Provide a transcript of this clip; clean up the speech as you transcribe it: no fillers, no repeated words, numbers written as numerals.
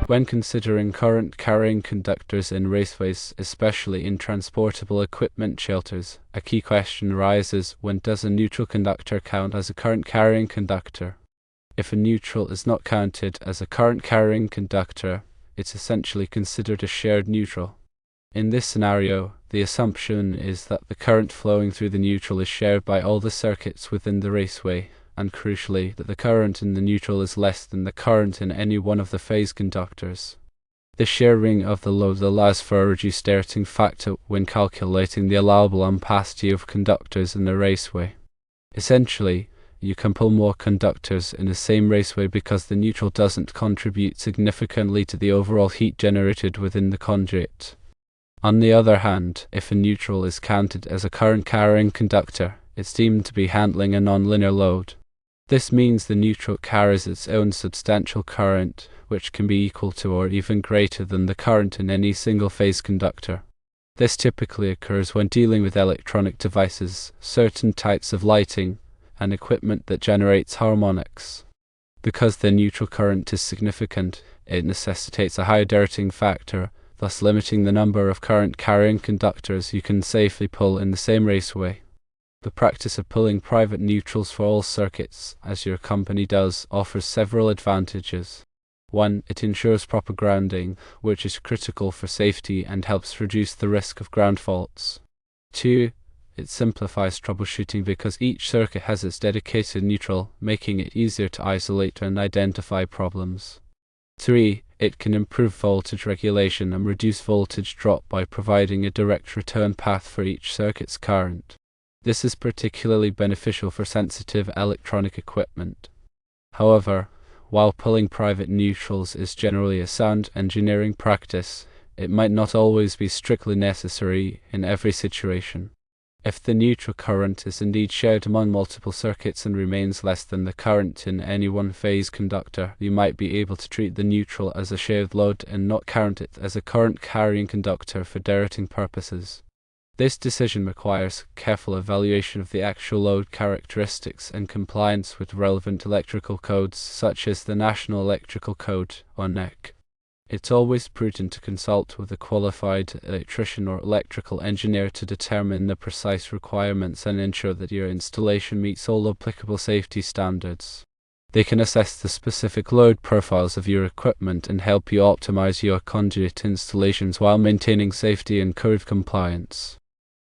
When considering current carrying conductors in raceways, especially in transportable equipment shelters, a key question arises: when does a neutral conductor count as a current carrying conductor? If a neutral is not counted as a current carrying conductor, it's essentially considered a shared neutral. In this scenario, the assumption is that the current flowing through the neutral is shared by all the circuits within the raceway, and crucially, that the current in the neutral is less than the current in any one of the phase conductors. The sharing of the load allows for a reduced derating factor when calculating the allowable ampacity of conductors in the raceway. Essentially, you can pull more conductors in the same raceway because the neutral doesn't contribute significantly to the overall heat generated within the conduit. On the other hand, if a neutral is counted as a current carrying conductor, it's deemed to be handling a nonlinear load. This means the neutral carries its own substantial current, which can be equal to or even greater than the current in any single-phase conductor. This typically occurs when dealing with electronic devices, certain types of lighting, and equipment that generates harmonics. Because the neutral current is significant, it necessitates a high derating factor, thus limiting the number of current carrying conductors you can safely pull in the same raceway. The practice of pulling private neutrals for all circuits, as your company does, offers several advantages. 1. It ensures proper grounding, which is critical for safety and helps reduce the risk of ground faults. 2. It simplifies troubleshooting because each circuit has its dedicated neutral, making it easier to isolate and identify problems. 3. It can improve voltage regulation and reduce voltage drop by providing a direct return path for each circuit's current. This is particularly beneficial for sensitive electronic equipment. However, while pulling private neutrals is generally a sound engineering practice, it might not always be strictly necessary in every situation. If the neutral current is indeed shared among multiple circuits and remains less than the current in any one phase conductor, you might be able to treat the neutral as a shared load and not count it as a current carrying conductor for derating purposes. This decision requires careful evaluation of the actual load characteristics and compliance with relevant electrical codes such as the National Electrical Code, or NEC. It's always prudent to consult with a qualified electrician or electrical engineer to determine the precise requirements and ensure that your installation meets all applicable safety standards. They can assess the specific load profiles of your equipment and help you optimize your conduit installations while maintaining safety and code compliance.